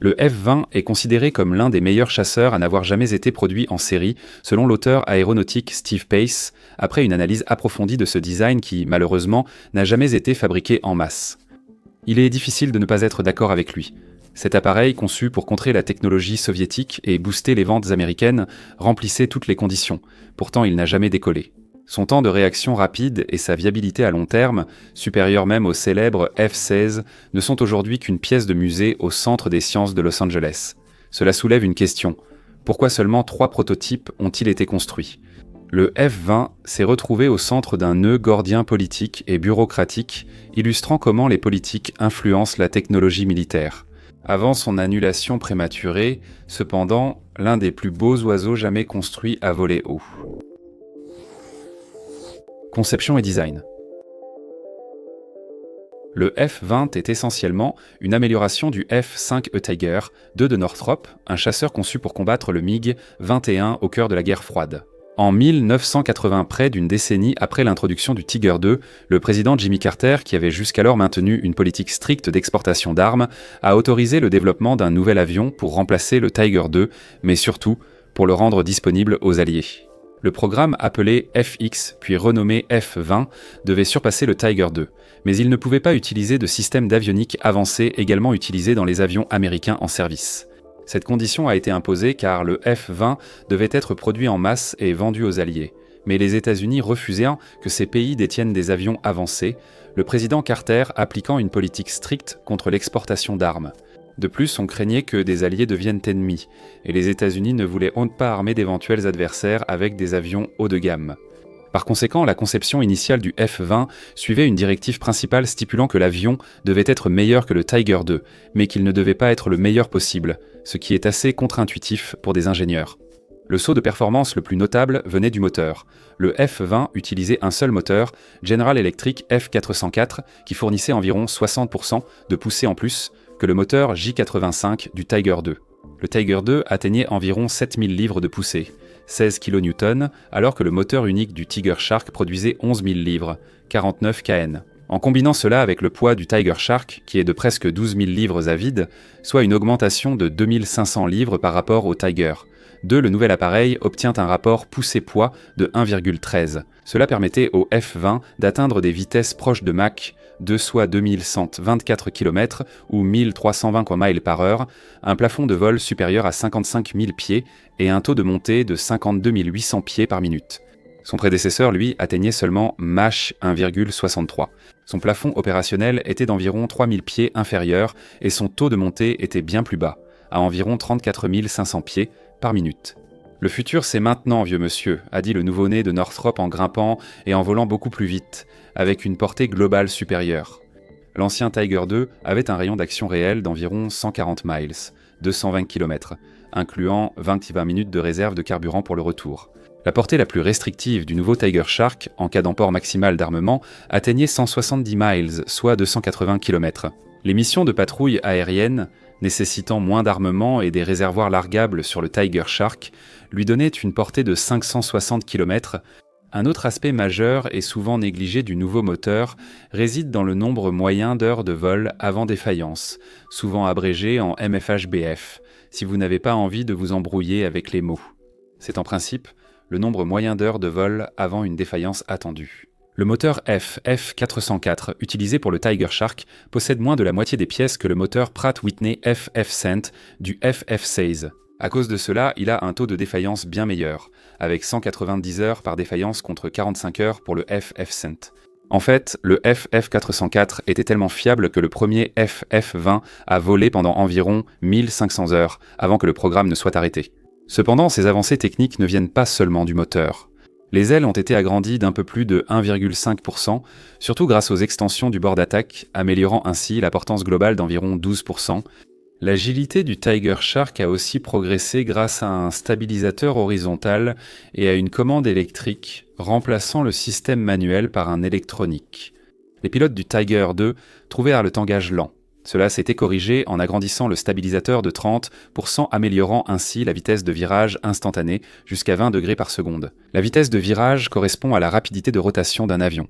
Le F-20 est considéré comme l'un des meilleurs chasseurs à n'avoir jamais été produit en série, selon l'auteur aéronautique Steve Pace, après une analyse approfondie de ce design qui, malheureusement, n'a jamais été fabriqué en masse. Il est difficile de ne pas être d'accord avec lui. Cet appareil, conçu pour contrer la technologie soviétique et booster les ventes américaines, remplissait toutes les conditions. Pourtant, il n'a jamais décollé. Son temps de réaction rapide et sa viabilité à long terme, supérieure même au célèbre F-16, ne sont aujourd'hui qu'une pièce de musée au Centre des sciences de Los Angeles. Cela soulève une question. Pourquoi seulement 3 prototypes ont-ils été construits ? Le F-20 s'est retrouvé au centre d'un nœud gordien politique et bureaucratique, illustrant comment les politiques influencent la technologie militaire. Avant son annulation prématurée, cependant, l'un des plus beaux oiseaux jamais construits à voler haut. Conception et design. Le F-20 est essentiellement une amélioration du F-5E Tiger II de Northrop, un chasseur conçu pour combattre le MiG-21 au cœur de la guerre froide. En 1980, près d'une décennie après l'introduction du Tiger II, le président Jimmy Carter, qui avait jusqu'alors maintenu une politique stricte d'exportation d'armes, a autorisé le développement d'un nouvel avion pour remplacer le Tiger II, mais surtout pour le rendre disponible aux Alliés. Le programme appelé FX, puis renommé F-20, devait surpasser le Tiger II, mais il ne pouvait pas utiliser de système d'avionique avancé également utilisé dans les avions américains en service. Cette condition a été imposée car le F-20 devait être produit en masse et vendu aux Alliés. Mais les États-Unis refusant que ces pays détiennent des avions avancés, le président Carter appliquant une politique stricte contre l'exportation d'armes. De plus, on craignait que des alliés deviennent ennemis, et les États-Unis ne voulaient pas armer d'éventuels adversaires avec des avions haut de gamme. Par conséquent, la conception initiale du F-20 suivait une directive principale stipulant que l'avion devait être meilleur que le Tiger II, mais qu'il ne devait pas être le meilleur possible, ce qui est assez contre-intuitif pour des ingénieurs. Le saut de performance le plus notable venait du moteur. Le F-20 utilisait un seul moteur, General Electric F404, qui fournissait environ 60% de poussée en plus que le moteur J85 du Tiger II. Le Tiger II atteignait environ 7000 livres de poussée, 16 kN, alors que le moteur unique du Tiger Shark produisait 11 000 livres, 49 kN. En combinant cela avec le poids du Tiger Shark, qui est de presque 12 000 livres à vide, soit une augmentation de 2500 livres par rapport au Tiger. Le nouvel appareil obtient un rapport poussée-poids de 1,13. Cela permettait au F-20 d'atteindre des vitesses proches de Mach 2, soit 2124 km ou 1320 miles par heure, un plafond de vol supérieur à 55 000 pieds et un taux de montée de 52 800 pieds par minute. Son prédécesseur, lui, atteignait seulement Mach 1,63. Son plafond opérationnel était d'environ 3000 pieds inférieur et son taux de montée était bien plus bas, à environ 34 500 pieds par minute. « Le futur, c'est maintenant, vieux monsieur », a dit le nouveau-né de Northrop en grimpant et en volant beaucoup plus vite, avec une portée globale supérieure. L'ancien Tiger II avait un rayon d'action réel d'environ 140 miles, 220 km, incluant 20 minutes de réserve de carburant pour le retour. La portée la plus restrictive du nouveau Tiger Shark, en cas d'emport maximal d'armement, atteignait 170 miles, soit 280 km. Les missions de patrouille aérienne, nécessitant moins d'armement et des réservoirs largables sur le Tiger Shark, lui donnaient une portée de 560 km. Un autre aspect majeur et souvent négligé du nouveau moteur réside dans le nombre moyen d'heures de vol avant défaillance, souvent abrégé en MFHBF, si vous n'avez pas envie de vous embrouiller avec les mots. C'est en principe le nombre moyen d'heures de vol avant une défaillance attendue. Le moteur F404, utilisé pour le Tiger Shark, possède moins de la moitié des pièces que le moteur Pratt Whitney FF-Cent du FF-16. À cause de cela, il a un taux de défaillance bien meilleur, avec 190 heures par défaillance contre 45 heures pour le FF-Cent. En fait, le FF404 était tellement fiable que le premier FF-20 a volé pendant environ 1500 heures avant que le programme ne soit arrêté. Cependant, ces avancées techniques ne viennent pas seulement du moteur. Les ailes ont été agrandies d'un peu plus de 1,5%, surtout grâce aux extensions du bord d'attaque, améliorant ainsi la portance globale d'environ 12%. L'agilité du Tiger Shark a aussi progressé grâce à un stabilisateur horizontal et à une commande électrique, remplaçant le système manuel par un électronique. Les pilotes du Tiger II trouvèrent le tangage lent. Cela s'était corrigé en agrandissant le stabilisateur de 30%, améliorant ainsi la vitesse de virage instantanée jusqu'à 20 degrés par seconde. La vitesse de virage correspond à la rapidité de rotation d'un avion.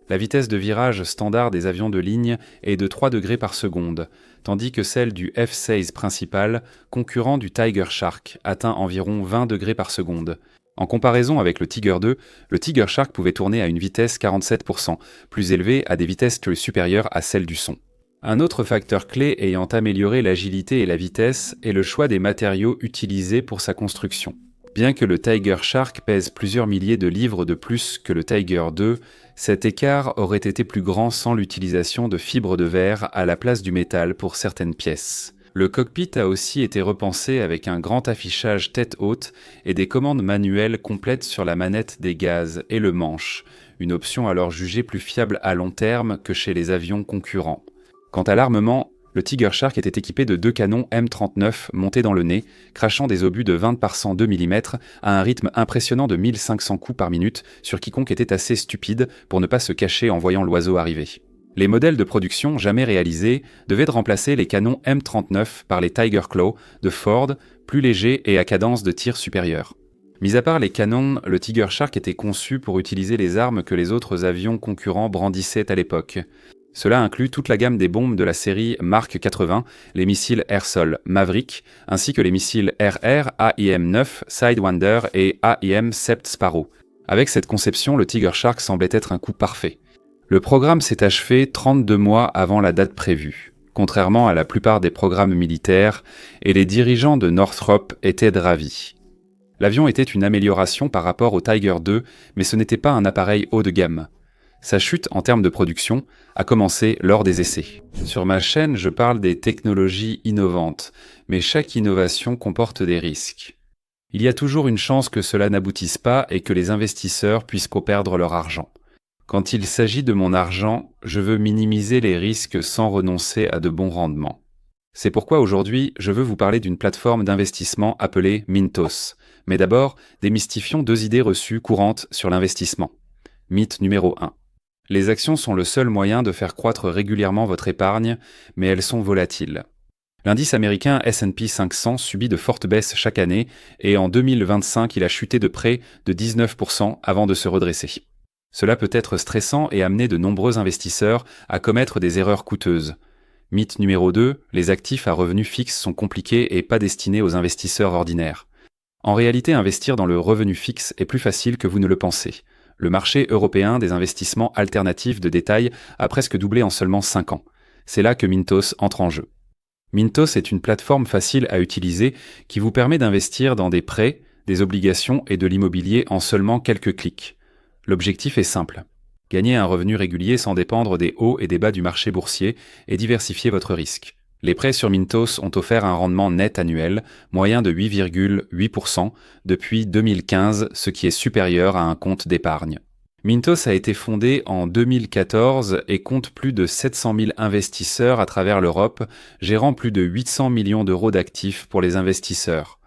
La vitesse de virage standard des avions de ligne est de 3 degrés par seconde, tandis que celle du F-16 principal, concurrent du Tiger Shark, atteint environ 20 degrés par seconde. En comparaison avec le Tiger II, le Tiger Shark pouvait tourner à une vitesse 47%, plus élevée à des vitesses supérieures à celles du son. Un autre facteur clé ayant amélioré l'agilité et la vitesse est le choix des matériaux utilisés pour sa construction. Bien que le Tiger Shark pèse plusieurs milliers de livres de plus que le Tiger II, cet écart aurait été plus grand sans l'utilisation de fibres de verre à la place du métal pour certaines pièces. Le cockpit a aussi été repensé avec un grand affichage tête haute et des commandes manuelles complètes sur la manette des gaz et le manche, une option alors jugée plus fiable à long terme que chez les avions concurrents. Quant à l'armement, le Tiger Shark était équipé de 2 canons M39 montés dans le nez, crachant des obus de 20 par 102 mm à un rythme impressionnant de 1500 coups par minute sur quiconque était assez stupide pour ne pas se cacher en voyant l'oiseau arriver. Les modèles de production jamais réalisés devaient remplacer les canons M39 par les Tiger Claw de Ford, plus légers et à cadence de tir supérieure. Mis à part les canons, le Tiger Shark était conçu pour utiliser les armes que les autres avions concurrents brandissaient à l'époque. Cela inclut toute la gamme des bombes de la série Mark 80, les missiles air-sol Maverick, ainsi que les missiles air-air AIM-9, Sidewinder et AIM-7 Sparrow. Avec cette conception, le Tiger Shark semblait être un coup parfait. Le programme s'est achevé 32 mois avant la date prévue, contrairement à la plupart des programmes militaires, et les dirigeants de Northrop étaient ravis. L'avion était une amélioration par rapport au Tiger II, mais ce n'était pas un appareil haut de gamme. Sa chute en termes de production a commencé lors des essais. Sur ma chaîne, je parle des technologies innovantes, mais chaque innovation comporte des risques. Il y a toujours une chance que cela n'aboutisse pas et que les investisseurs puissent perdre leur argent. Quand il s'agit de mon argent, je veux minimiser les risques sans renoncer à de bons rendements. C'est pourquoi aujourd'hui, je veux vous parler d'une plateforme d'investissement appelée Mintos. Mais d'abord, démystifions 2 idées reçues courantes sur l'investissement. Mythe numéro 1. Les actions sont le seul moyen de faire croître régulièrement votre épargne, mais elles sont volatiles. L'indice américain S&P 500 subit de fortes baisses chaque année et en 2025, il a chuté de près de 19% avant de se redresser. Cela peut être stressant et amener de nombreux investisseurs à commettre des erreurs coûteuses. Mythe numéro 2, les actifs à revenus fixes sont compliqués et pas destinés aux investisseurs ordinaires. En réalité, investir dans le revenu fixe est plus facile que vous ne le pensez. Le marché européen des investissements alternatifs de détail a presque doublé en seulement 5 ans. C'est là que Mintos entre en jeu. Mintos est une plateforme facile à utiliser qui vous permet d'investir dans des prêts, des obligations et de l'immobilier en seulement quelques clics. L'objectif est simple. Gagner un revenu régulier sans dépendre des hauts et des bas du marché boursier et diversifier votre risque. Les prêts sur Mintos ont offert un rendement net annuel moyen de 8,8% depuis 2015, ce qui est supérieur à un compte d'épargne. Mintos a été fondé en 2014 et compte plus de 700 000 investisseurs à travers l'Europe, gérant plus de 800 millions d'euros d'actifs pour les investisseurs.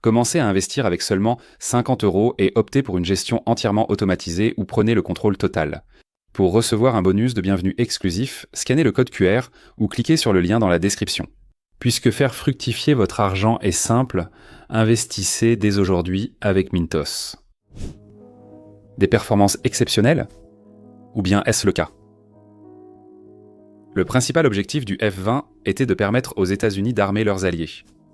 Commencez à investir avec seulement 50 € et optez pour une gestion entièrement automatisée ou prenez le contrôle total. Pour recevoir un bonus de bienvenue exclusif, scannez le code QR ou cliquez sur le lien dans la description. Puisque faire fructifier votre argent est simple, investissez dès aujourd'hui avec Mintos. Des performances exceptionnelles? Ou bien est-ce le cas? Le principal objectif du F-20 était de permettre aux États-Unis d'armer leurs alliés.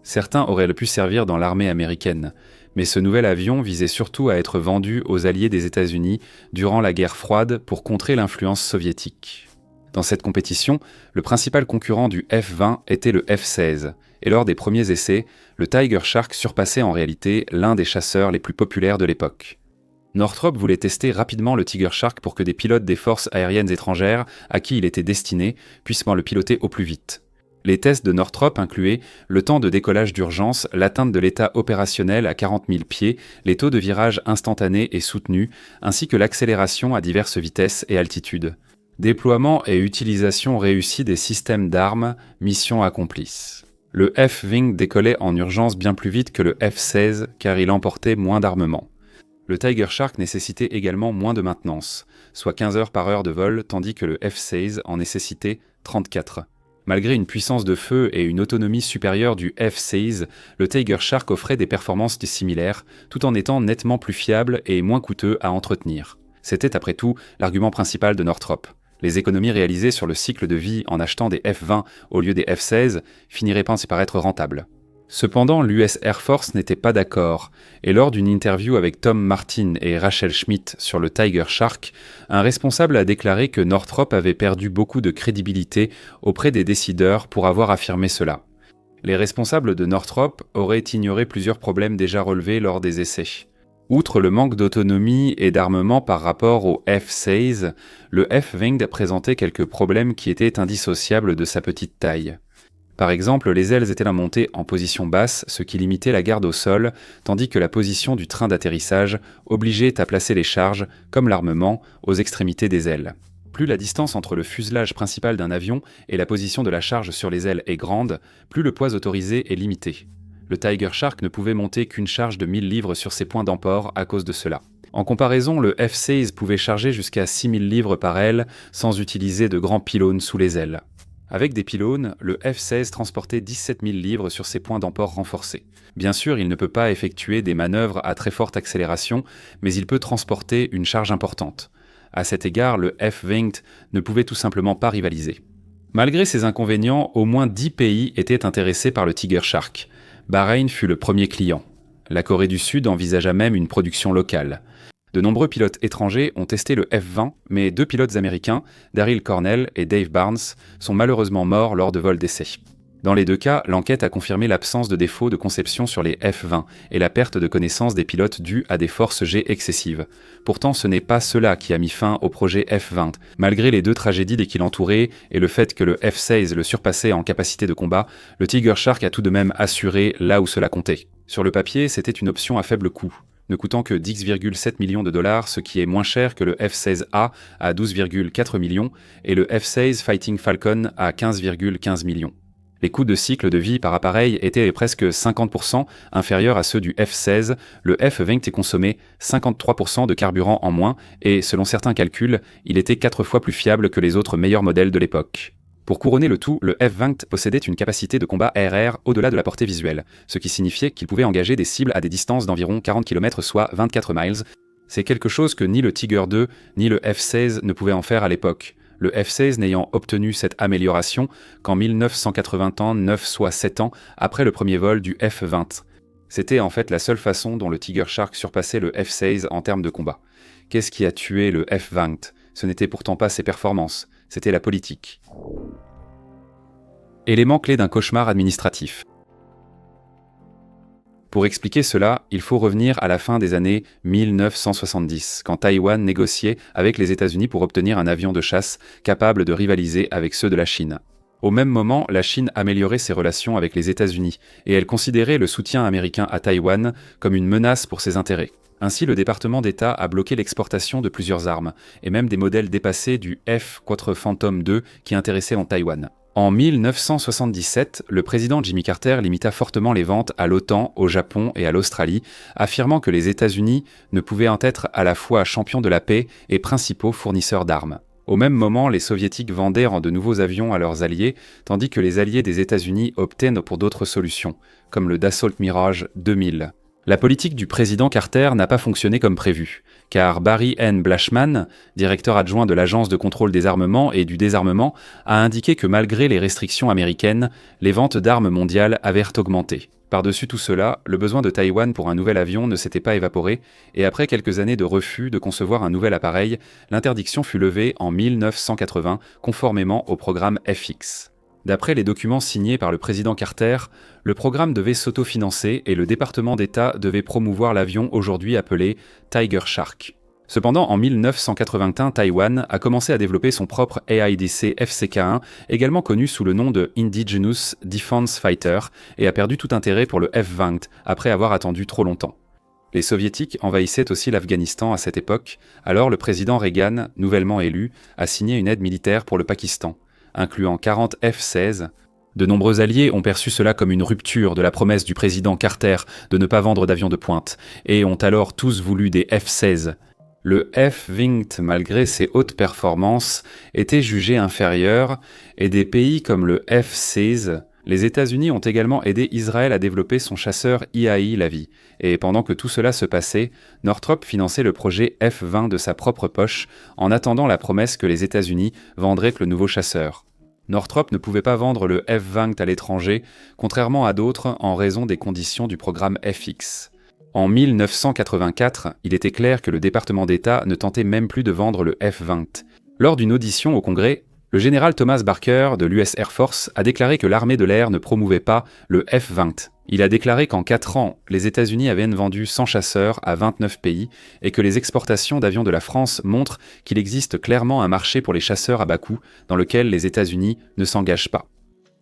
Certains auraient pu servir dans l'armée américaine, mais ce nouvel avion visait surtout à être vendu aux alliés des États-Unis durant la guerre froide pour contrer l'influence soviétique. Dans cette compétition, le principal concurrent du F-20 était le F-16, et lors des premiers essais, le Tiger Shark surpassait en réalité l'un des chasseurs les plus populaires de l'époque. Northrop voulait tester rapidement le Tiger Shark pour que des pilotes des forces aériennes étrangères, à qui il était destiné, puissent le piloter au plus vite. Les tests de Northrop incluaient le temps de décollage d'urgence, l'atteinte de l'état opérationnel à 40 000 pieds, les taux de virage instantanés et soutenus, ainsi que l'accélération à diverses vitesses et altitudes. Déploiement et utilisation réussie des systèmes d'armes, mission accomplie. Le F-Wing décollait en urgence bien plus vite que le F-16 car il emportait moins d'armement. Le Tiger Shark nécessitait également moins de maintenance, soit 15 heures par heure de vol, tandis que le F-16 en nécessitait 34. Malgré une puissance de feu et une autonomie supérieure du F-16, le Tiger Shark offrait des performances similaires, tout en étant nettement plus fiable et moins coûteux à entretenir. C'était après tout l'argument principal de Northrop. Les économies réalisées sur le cycle de vie en achetant des F-20 au lieu des F-16 finiraient par être rentables. Cependant, l'US Air Force n'était pas d'accord, et lors d'une interview avec Tom Martin et Rachel Schmitt sur le Tiger Shark, un responsable a déclaré que Northrop avait perdu beaucoup de crédibilité auprès des décideurs pour avoir affirmé cela. Les responsables de Northrop auraient ignoré plusieurs problèmes déjà relevés lors des essais. Outre le manque d'autonomie et d'armement par rapport au F-16, le F-20 présentait quelques problèmes qui étaient indissociables de sa petite taille. Par exemple, les ailes étaient montées en position basse, ce qui limitait la garde au sol, tandis que la position du train d'atterrissage obligeait à placer les charges, comme l'armement, aux extrémités des ailes. Plus la distance entre le fuselage principal d'un avion et la position de la charge sur les ailes est grande, plus le poids autorisé est limité. Le Tiger Shark ne pouvait monter qu'une charge de 1000 livres sur ses points d'emport à cause de cela. En comparaison, le F-16 pouvait charger jusqu'à 6000 livres par aile sans utiliser de grands pylônes sous les ailes. Avec des pylônes, le F-16 transportait 17 000 livres sur ses points d'emport renforcés. Bien sûr, il ne peut pas effectuer des manœuvres à très forte accélération, mais il peut transporter une charge importante. À cet égard, le F-20 ne pouvait tout simplement pas rivaliser. Malgré ces inconvénients, au moins 10 pays étaient intéressés par le Tiger Shark. Bahreïn fut le premier client. La Corée du Sud envisagea même une production locale. De nombreux pilotes étrangers ont testé le F-20, mais 2 pilotes américains, Daryl Cornell et Dave Barnes, sont malheureusement morts lors de vols d'essai. Dans les deux cas, l'enquête a confirmé l'absence de défauts de conception sur les F-20 et la perte de connaissance des pilotes due à des forces G excessives. Pourtant, ce n'est pas cela qui a mis fin au projet F-20. Malgré les 2 tragédies qui l'entouraient et le fait que le F-16 le surpassait en capacité de combat, le Tiger Shark a tout de même assuré là où cela comptait. Sur le papier, c'était une option à faible coût, ne coûtant que 10,7 millions de dollars, ce qui est moins cher que le F-16A à 12,4 millions et le F-16 Fighting Falcon à 15,15 millions. Les coûts de cycle de vie par appareil étaient presque 50% inférieurs à ceux du F-16, le F-20 consommait 53% de carburant en moins et, selon certains calculs, il était 4 fois plus fiable que les autres meilleurs modèles de l'époque. Pour couronner le tout, le F-20 possédait une capacité de combat aérienne au-delà de la portée visuelle, ce qui signifiait qu'il pouvait engager des cibles à des distances d'environ 40 km soit 24 miles. C'est quelque chose que ni le Tiger II ni le F-16 ne pouvaient en faire à l'époque. Le F-16 n'ayant obtenu cette amélioration qu'en 1989, soit 7 ans après le premier vol du F-20. C'était en fait la seule façon dont le Tiger Shark surpassait le F-16 en termes de combat. Qu'est-ce qui a tué le F-20 ? Ce n'était pourtant pas ses performances, c'était la politique. Élément clé d'un cauchemar administratif. Pour expliquer cela, il faut revenir à la fin des années 1970, quand Taïwan négociait avec les États-Unis pour obtenir un avion de chasse capable de rivaliser avec ceux de la Chine. Au même moment, la Chine améliorait ses relations avec les États-Unis, et elle considérait le soutien américain à Taïwan comme une menace pour ses intérêts. Ainsi, le département d'État a bloqué l'exportation de plusieurs armes, et même des modèles dépassés du F-4 Phantom II qui intéressaient en Taïwan. En 1977, le président Jimmy Carter limita fortement les ventes à l'OTAN, au Japon et à l'Australie, affirmant que les États-Unis ne pouvaient en être à la fois champions de la paix et principaux fournisseurs d'armes. Au même moment, les Soviétiques vendaient de nouveaux avions à leurs alliés, tandis que les alliés des États-Unis optaient pour d'autres solutions, comme le Dassault Mirage 2000. La politique du président Carter n'a pas fonctionné comme prévu, car Barry N. Blashman, directeur adjoint de l'Agence de contrôle des armements et du désarmement, a indiqué que malgré les restrictions américaines, les ventes d'armes mondiales avaient augmenté. Par-dessus tout cela, le besoin de Taïwan pour un nouvel avion ne s'était pas évaporé, et après quelques années de refus de concevoir un nouvel appareil, l'interdiction fut levée en 1980, conformément au programme FX. D'après les documents signés par le président Carter, le programme devait s'autofinancer et le département d'État devait promouvoir l'avion aujourd'hui appelé Tiger Shark. Cependant, en 1981, Taïwan a commencé à développer son propre AIDC FCK-1, également connu sous le nom de Indigenous Defense Fighter, et a perdu tout intérêt pour le F-20 après avoir attendu trop longtemps. Les Soviétiques envahissaient aussi l'Afghanistan à cette époque, alors le président Reagan, nouvellement élu, a signé une aide militaire pour le Pakistan, incluant 40 F-16. De nombreux alliés ont perçu cela comme une rupture de la promesse du président Carter de ne pas vendre d'avions de pointe, et ont alors tous voulu des F-16. Le F-20, malgré ses hautes performances, était jugé inférieur, et des pays comme le F-16 Les États-Unis ont également aidé Israël à développer son chasseur IAI Lavi, et pendant que tout cela se passait, Northrop finançait le projet F-20 de sa propre poche en attendant la promesse que les États-Unis vendraient le nouveau chasseur. Northrop ne pouvait pas vendre le F-20 à l'étranger, contrairement à d'autres en raison des conditions du programme FX. En 1984, il était clair que le département d'État ne tentait même plus de vendre le F-20. Lors d'une audition au Congrès, le général Thomas Barker de l'US Air Force a déclaré que l'armée de l'air ne promouvait pas le F-20. Il a déclaré qu'en 4 ans, les États-Unis avaient vendu 100 chasseurs à 29 pays et que les exportations d'avions de la France montrent qu'il existe clairement un marché pour les chasseurs à bas coût dans lequel les États-Unis ne s'engagent pas.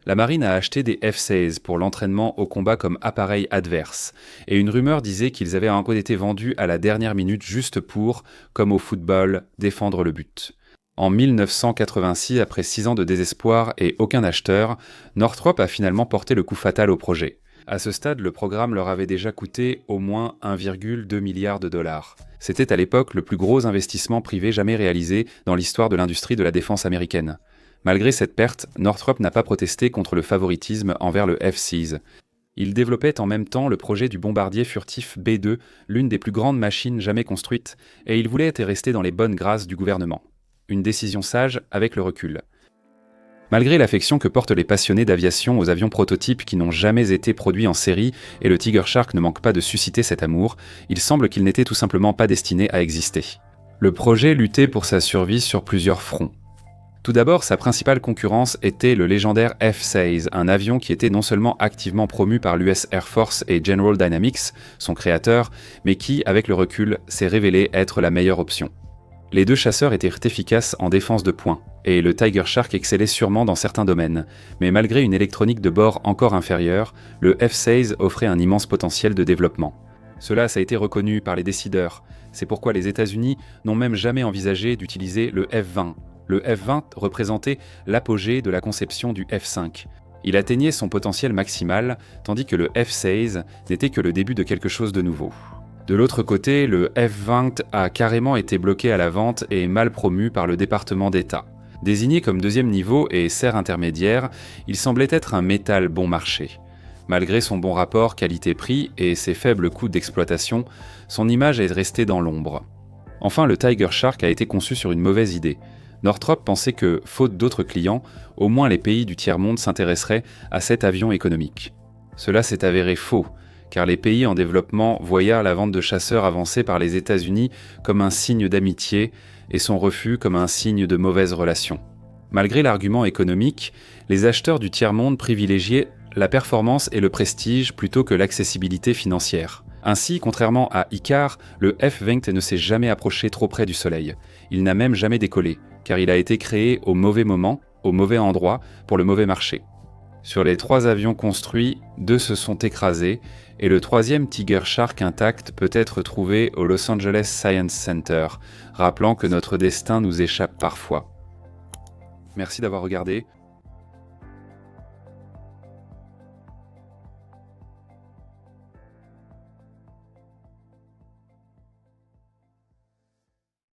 La marine a acheté des F-16 pour l'entraînement au combat comme appareil adverse, et une rumeur disait qu'ils avaient encore été vendus à la dernière minute juste pour, comme au football, défendre le but. En 1986, après 6 ans de désespoir et aucun acheteur, Northrop a finalement porté le coup fatal au projet. À ce stade, le programme leur avait déjà coûté au moins 1,2 milliard de dollars. C'était à l'époque le plus gros investissement privé jamais réalisé dans l'histoire de l'industrie de la défense américaine. Malgré cette perte, Northrop n'a pas protesté contre le favoritisme envers le F-16. Il développait en même temps le projet du bombardier furtif B-2, l'une des plus grandes machines jamais construites, et il voulait être resté dans les bonnes grâces du gouvernement. Une décision sage avec le recul. Malgré l'affection que portent les passionnés d'aviation aux avions prototypes qui n'ont jamais été produits en série, et le Tiger Shark ne manque pas de susciter cet amour, il semble qu'il n'était tout simplement pas destiné à exister. Le projet luttait pour sa survie sur plusieurs fronts. Tout d'abord, sa principale concurrence était le légendaire F-16, un avion qui était non seulement activement promu par l'US Air Force et General Dynamics, son créateur, mais qui, avec le recul, s'est révélé être la meilleure option. Les deux chasseurs étaient efficaces en défense de points, et le Tiger Shark excellait sûrement dans certains domaines, mais malgré une électronique de bord encore inférieure, le F-16 offrait un immense potentiel de développement. Cela a été reconnu par les décideurs, c'est pourquoi les États-Unis n'ont même jamais envisagé d'utiliser le F-20. Le F-20 représentait l'apogée de la conception du F-5. Il atteignait son potentiel maximal, tandis que le F-16 n'était que le début de quelque chose de nouveau. De l'autre côté, le F-20 a carrément été bloqué à la vente et mal promu par le département d'État. Désigné comme deuxième niveau et serre intermédiaire, il semblait être un métal bon marché. Malgré son bon rapport qualité-prix et ses faibles coûts d'exploitation, son image est restée dans l'ombre. Enfin, le Tiger Shark a été conçu sur une mauvaise idée. Northrop pensait que, faute d'autres clients, au moins les pays du tiers-monde s'intéresseraient à cet avion économique. Cela s'est avéré faux, car les pays en développement voyèrent la vente de chasseurs avancés par les États-Unis comme un signe d'amitié et son refus comme un signe de mauvaise relation. Malgré l'argument économique, les acheteurs du tiers-monde privilégiaient la performance et le prestige plutôt que l'accessibilité financière. Ainsi, contrairement à Icar, le F-20 ne s'est jamais approché trop près du Soleil. Il n'a même jamais décollé, car il a été créé au mauvais moment, au mauvais endroit, pour le mauvais marché. Sur les 3 avions construits, 2 se sont écrasés, et le 3e Tiger Shark intact peut être trouvé au Los Angeles Science Center, rappelant que notre destin nous échappe parfois. Merci d'avoir regardé.